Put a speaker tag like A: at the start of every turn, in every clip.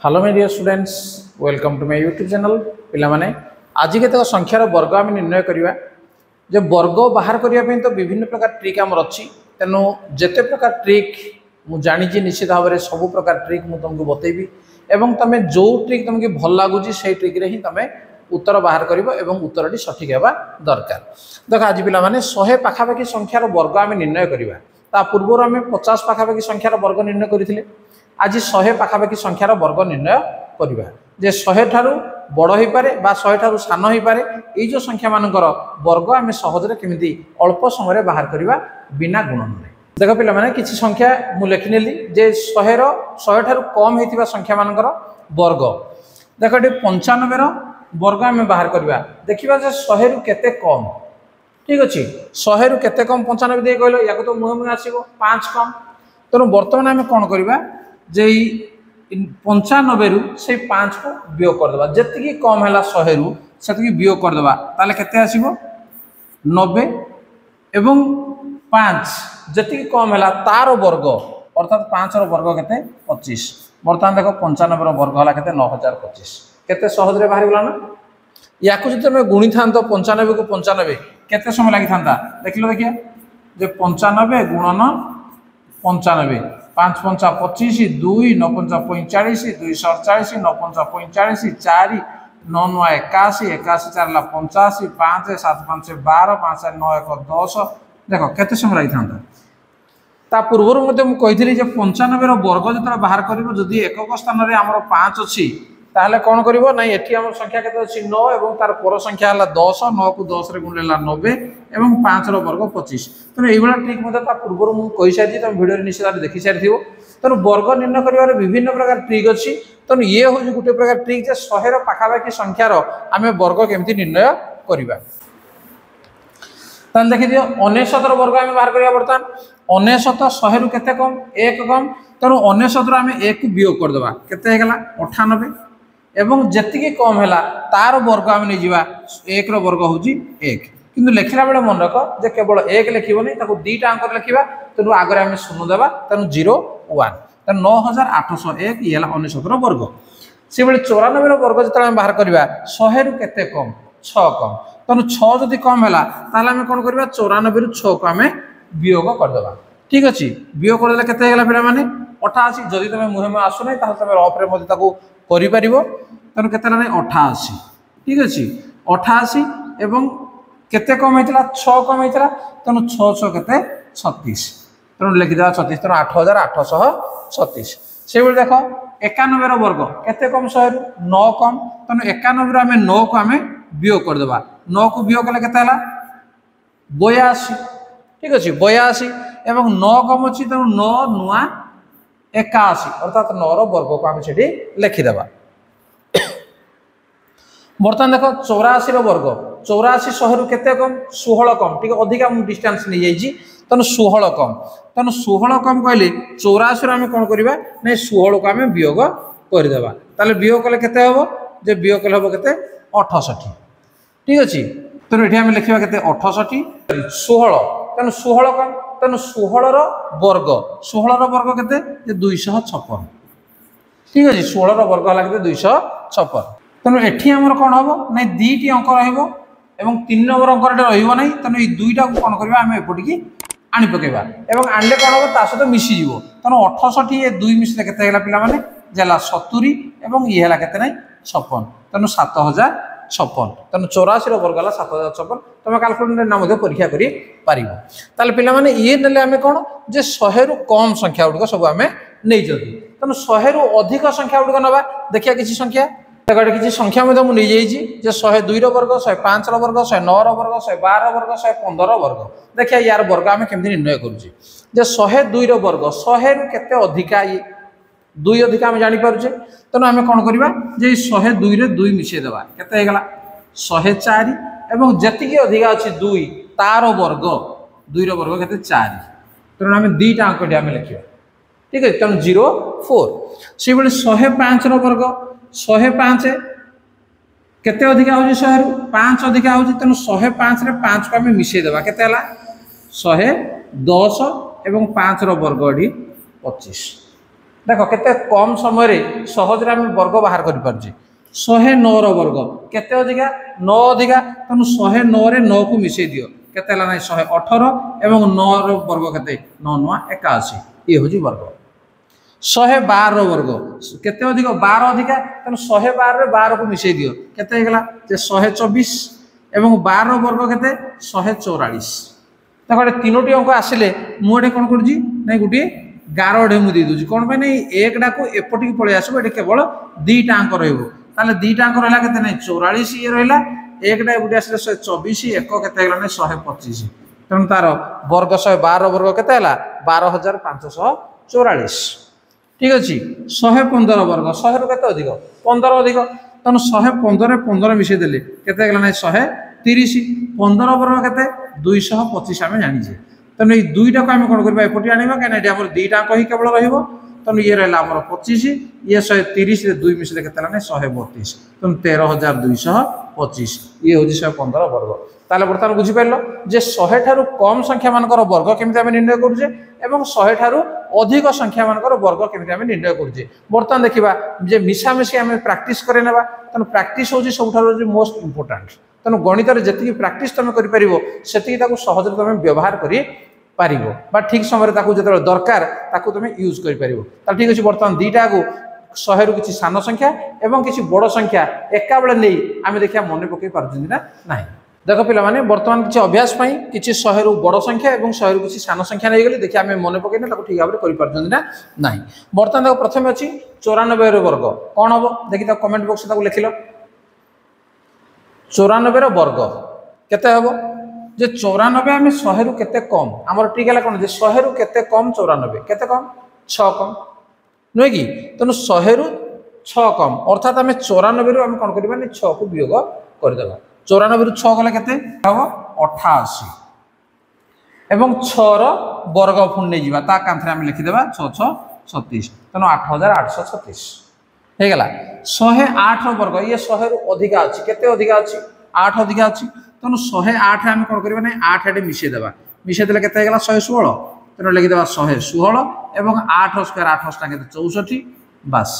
A: Hello my dear students, welcome to my YouTube channel. पिला माने आज केतक संख्यार वर्ग आम निर्णय करवा। जो वर्ग बाहर करने तो विभिन्न प्रकार ट्रिक आमर अच्छी, तेणु जिते प्रकार ट्रिक मुझे जानी निश्चित भाव में सब प्रकार ट्रिक मुझे तुमको बतेबी एवं तुम जो ट्रिक तुमको भल लगुच से ट्रिक्रे ही तुम उत्तर बाहर कर उत्तर सठिक होगा दरकार। देख आज पिला माने 100 पाखापाखि संख्यार वर्ग आम निर्णय करवा। ता पूर्व आम 50 पाखापाखि संख्यार वर्ग निर्णय करते। आज 100 पाखापाखि संख्यार वर्ग निर्णय करवा। जे 100 ठारू बड़ हो पारे बा 100 ठारू सान हो पारे ये जो संख्या मानकर वर्ग आम सहजरे केमिति अल्प समय बाहर करवा बिना गुणन। देख पिला माने किछि संख्या मु लिखिनेली जे 100 ठारू कम होइतिबा संख्या मानकर वर्ग। देख ये 95 रो वर्ग आम बाहर करवा। देखिबा जे 100 रु केते कम, ठीक अच्छे 100 रु केते कम 95 दे कहलो या तो मुहे मुहे आसीबो 5 कम। तेणु बर्तमान आम कौन करवा जे 95 रु से 5 को वियोग करदेवा। जी कम है 100 रु से वियोग करदेवा ताले केते आसीबो 90 एवं 5 जी कम है तार वर्ग अर्थात 5 रो वर्ग केते 25। बर्तमान देखो 95 रो वर्ग है केते 9025 केते सहज रे बाहर गला ना। या जो तुम गुणी था 95 को 95 केते समय लगी था देख लो। देखिए जे 95 गुणन 95 5 5 25 2 9 5 45 2 47 9 5 45 4 9 9 81 81 4 85 5 7 5 12 5 9 1 10 देख केते समय लगी था। ता पूर्व मुझे कही 95 रो वर्ग जो बाहर कर एकक स्थान में आमर 5 अच्छी ताहले कौन करिवो ना एठी हमर संख्या केते अछि 9 एवं तार पर संख्या हला 10 9 को 10 रे गुणलेला 90 एवं 5 रो वर्ग 25। तने एई वाला ट्रिक मते ता पूर्व मु कहि सारि तुम वीडियो रे निश्चित देखि सारिथिबो। तने वर्ग निर्णय करिवार विभिन्न प्रकार ट्रिक अछि। तने ये हो गुटे प्रकार ट्रिक जे 100 रो पाखापाखि संख्यार आमे वर्ग केमति निर्णय करिवा। तान देखि दियो 99 रो वर्ग आमे बाहर करिया। बर्तमान 99 100 रु केते कम 1 कम। तने 99 रो आमे 1 को वियोग कर देबा केते हे गेला 98 एवं जी कम है तार वर्ग आम नहीं जावा 1 रो वर्ग हूँ 1 किंतु लिखला बेले मन रख जे केवल 1 लिखबनी ताको 2टा अंक लिखा। तेणु आगे आम शून्य देवा तेणु 0 1 तेणु 9801 ये 99 रो वर्ग। से बेले 94 रो वर्ग जो बाहर करवा 100 रु केते कम 6 कम। तेणु 6 जदि कम है ताहले आम कौन करवा 94 रु 6 को आम वियोग करदेवा। ठीक अच्छे वियोग करदे केते पिला माने 88। जदि तुम मुहे मुहे आसुना तुम रफ रे करिपारिबो। तेणु केते 88। ठीक अच्छे 88 एवं केते कम होइतला 6 कम होइतला तेणु 6 6 केते 36 तेणु लिखिदा 36 तेणु 8836। से बेले देख 91 रो वर्ग केते कम 100 रु 9 कम। तेणु 91 रो आमे 9 को आमे वियोग कर देबा। 9 को वियोग कले केते हला 82। ठीक अच्छे 82 एवं 9 कम अछि तेणु 9 नुआ 81 अर्थात 9 रो वर्ग को आम से लिखिदेवा। बर्तमान देख 84 रो वर्ग 84 100 रु केते कम 16 कम ठीक अधिका डिस्टेंस नहीं जाइए तेणु 16 कम। तेणु 16 कम कहले 84 आम कौन करवा ना 16 को आम वियोग करदेवा। ताले वियोग कले केते हबो जे वियोग कले हबो केते 68। ठीक अच्छे तेणु ये आम लिखा केते 68 16 तेणु 16 कम तेणु 16 रो वर्ग 16 रो वर्ग केते 256। ठीक अच्छे 16 रो वर्ग है 256। तेणु एठी हमर कौन हम ना 2टी अंक रहिबो एवं 3 नंबर अंक रहिबो नै। तेणु ये 2टा को कौन करबा आमे एपटिकी आनी पकेबा एवं आनले कौन हम ता सहित मिसी जीवो। तेणु 68 ये 2 मिसले केते हैला पिला माने जेला 70 एवं ये हैला केते नै 56 तेणु 7056। तेणु 84 रो वर्ग है 7056। तुम कैलकुलेटर ना मध्य परीक्षा करि पारिबो। ताले पिला माने ये नेले आमे कोन जे 100 रु कम संख्या गुडको सब आमे नै जदी। तेणु 100 रु अधिक संख्या गुडको नबा। देखिया किछि संख्या किसी संख्या मुझे मुझे नहीं 102 रो वर्ग 105 रो वर्ग 109 रो वर्ग 112 रो वर्ग 115 रो वर्ग। देखिए यार वर्ग आम केमती निर्णय करुचे 102 रो वर्ग 100 रु केते अधिका 2 अधिका आम जानीपे। तेणु आम कौन करवा 102 रे 2 मिसई देवा केते हे गला 104 एवं जी अधिका अच्छी 2 तार वर्ग 2 रो वर्ग केते 4। तेणु आम 2टा अंक आम लिखा। ठीक है तेणु 0 4 से 105 रो वर्ग 105 केते अधिका हो 100 रु 5 अधिका हो। तेणु 105 रे 5 को आम मिसई देवा केते हला 110 एवं 5 रो वर्ग 25। देख केते कम समय सहज आम वर्ग बाहर कर पारे 109 वर्ग केते अधिका 9 अधिका तेणु 109 रे 9 को मिसई दियो केते ना 118 एवं 9 वर्ग केते 9 9 81 ये हूँ वर्ग 112 वर्ग केते अधिक 12 अधिका तेणु 112 रे 12 को मिसई दियो केते गला 124 एवं 12 वर्ग केते 144 देखो तीनोटी अंक आसिले मुझे कौन करुँगी ना गोटे गारडे मुझे दूसरी कौन पे नहीं एक डाक एपटिक पलि आसो ये केवल दुईटा अंक रहा दुईटा अंक रहा के नहीं 44 ये रहा एक डाक आसे 124 एक के 125 तेणु तार वर्ग 112 वर्ग के 12,544 ठीक अच्छे 115 वर्ग 100 रु के अधिक 15 अधिक तेणु 115 15 मिसई देले केते 130 15 वर्ग के 225 आम जाचे तेणु ये दुईटा को आम कौन करवा एपटे आने कहीं दुईटा अंक ही केवल रहा तेणु ये रहा 25 ये 130 2 मिसले के 132 तेणु 13,225 ये हूँ 115 वर्ग ताले बर्तमान बुझीपार जे 100 ठारू कम संख्या मानकर वर्ग केमी आम निर्णय करुचे और 100 ठारू अधिक संख्या मानकर वर्ग केमी आम निर्णय करुचे बर्तमान देखा जे मिसामिशी आम प्राक्टिस करे नेबा तेणु प्राक्टिस हूँ सब मोस्ट इंपोर्टाट तेणु गणित जी प्राक्टिस तुम कर सहज तुम व्यवहार कर ठीक समय जो दरकार तुम यूज कर ठीक अच्छे बर्तमान दुईटा को 100 रु किसी सान संख्या और किसी बड़ संख्या एका बेले नहीं आम देखिए मन पकई पार्टी ना ना देख पे बर्तमान किसी अभ्यास किसी 100 रु बड़ संख्या और 100 रु किसी सान संख्या नहीं गली देखिए आम मन पकईना ठीक भाव में कर ना ना बर्तमान देखो प्रथम अच्छी 94 वर्ग कौन हम देखिए कमेंट बॉक्स लिख लो 94 वर्ग केते हम जे 94 आम 100 रु केते कम आमर ठीक है कौन 100 रु केते कम 94 केते कम 6 कम नुहे कि तेणु 100 रु 6 कम अर्थात आम 94 रु आम कौन करवा 6 को वियोग करदे 94 रु 6 गले केते हम 88 एवं 6 वर्ग पुणी नहीं जावा कांथरे आम लिखिदेवा 6 6 36 तेणु 8,836 होगला 108 वर्ग ये 100 रु अधिका अच्छी केते अधिका अच्छी 8 अधिका अच्छी तेणु 108 आम कौन करवा 8 एटे मिसेदेवा मिसेदे के 116 तेणु लिखिदेवा 116 एवं 8 स्क्वायर 8 के 64 बस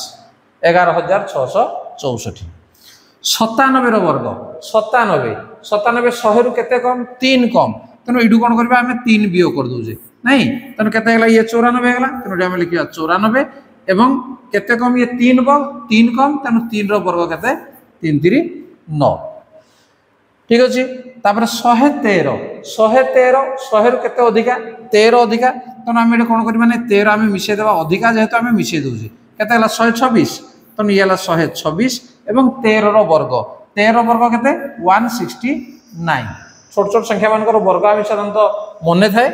A: 11,664 97 वर्ग 97 100 रु केते कम 3 कम तेणु ये कौन करवा आम 3 वियोग कर दौजे नहीं तेणु के ये 94 होगा तेणु आम लिखा 94 एवं केते कम ये 3 कम तेणु 3 वर्ग के 3 3 9 ठीक अच्छे तापर 113 100 रु केते अधिका 13 अधिका तेणु आम ये कौन करवा 13 आम मिसेदेवा अधिका जेहेतु आम मिसे दौचे के 126 तेणु ये 126 एवं 13 वर्ग के 169 छोट छोट संख्या मान वर्ग आम साधारणतः मन थाए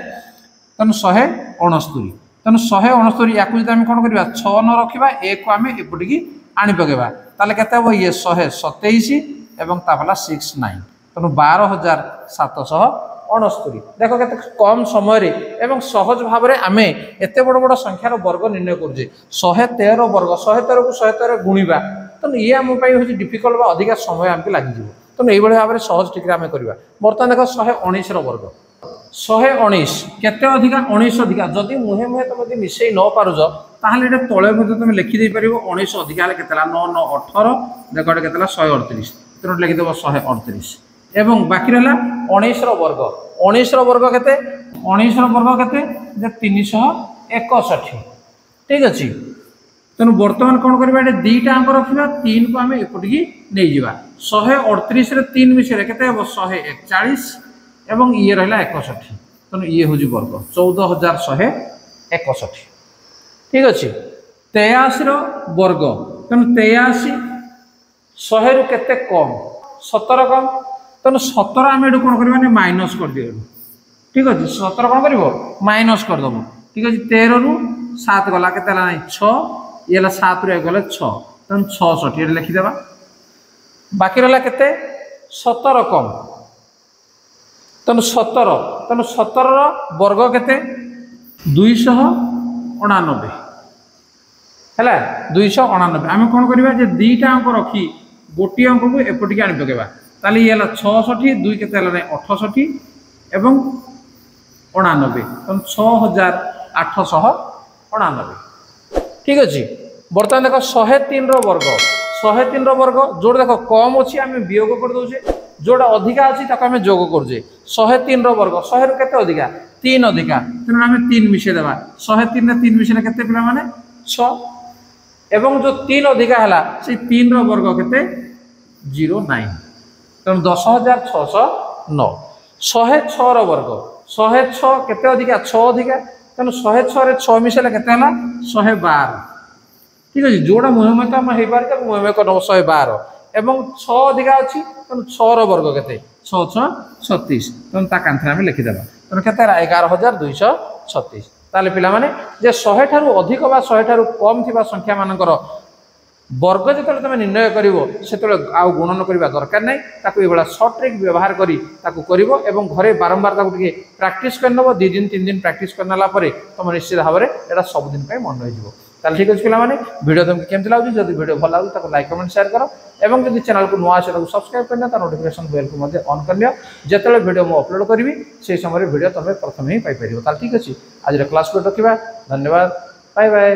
A: तेणु 169 तेणु 169 या कौन करवा 6 न रखा एक को आम एपटिकी आनी पकेबा ताले केते हम ये 127 एवं ताफला 69 तेणु 12,769 देख के कम समय एवं सहज भाव में आम एत बड़ बड़ संख्यार वर्ग निर्णय करुचे 113 वर्ग 113 को 113 गुणा तेणु ये आम हूँ डिफिकल्ट अधिका समय आमको लगे तेणु ये भाव में सहज ठीक आम करवा बर्तमान देख 119 वर्ग 119 केते अधिका 19 अधिका जदि मुहे मुहे तुम यदि मिसई न पारुज ताहले ये तले तुम लिखिदे पार 19 अधिका के 9 9 18 देख के 138 तेणु लिखिदेव 138 एवं बाकी रहा 19 वर्ग 19 वर्ग के 19 वर्ग के 361 ठीक अच्छे तेणु बर्तमान कौन करवा दुईटा अंक रखा 3 को आम एपटिकी नहीं जावा 138 3 मिसले के 141 एवं ये रहा 61 तेणु ये हूँ वर्ग 14,161 ठीक अच्छे 83 वर्ग तेणु 83 100 रु केते कम 17 कम तेणु 17 आम ये कौन करवा माइनस कर दिए ठीक अच्छे 17 कौन कर माइनस करदेव ठीक अच्छे 13 रु 7 गला के 6 ये 7 रु 1 गले 6 तेणु 66 ये लिखिदेवा बाकी रहा के 17 कम तेणु 17 वर्ग के 289 है 289 आम कौन करवा दुईटा अंक रखी गोटे अंक को एपटिकी आनी पकेबा ताली ये 66 2 के 68 एवं 89 तेणु 6,889 ठीक अच्छे बर्तमान देख 103 वर्ग 103 वर्ग जोड़ा देख कम अच्छी आम वियोग कर दौचे जोड़ा अधिका अच्छी आम जोग करुचे 103 वर्ग 100 रु के अधिका 3 अधिका तेणु आम 3 मिसेदेवा 103 3 मिसेले के पिला माने 6 एवं जो 3 अधिका है से 3 वर्ग के 09 तेणु 10,609 106 वर्ग 106 के अधिका 6 अधिका तेणु 106 रे 6 मिसेले के 112 ठीक अच्छे जोड़ा मुहमेक आम हो पारे मुहमेक 112 एवं 6 अधिका अच्छी तेणु 6 वर्ग के 6 6 36 तेणु कांथरे आम लिखिदेवा तेणु के 11,236 ताले पिला माने जे 100 ठारू अधिक बा 100 ठारू कम थिबा संख्या मानकर वर्ग जो तुम निर्णय कर आउ गुणन करने दरकार नहीं ताकू ये सर्ट ट्रिक व्यवहार करी ताकू करिवो एवं घरे बारंबार ताकू प्रैक्टिस करनबो 2 दिन 3 दिन प्रैक्टिस करनाला परे तुम निश्चित भाव में एटा सब दिन पे मन रही ताल ठीक अच्छे पिला माने वीडियो तुमको केमती लगुच जब वीडियो भल लगुच ताको लाइक कमेंट शेयर करो एवं जब चैनल को नुआ आसे सब्सक्राइब करना ता नोटिफिकेशन बेल को मध्य ऑन कर लियो जेतेले वीडियो मु अपलोड करी से समय वीडियो तुम प्रथम ही पाई परिबो ताल ठीक अच्छे आज क्लास को रखिबा धन्यवाद बाय बाय।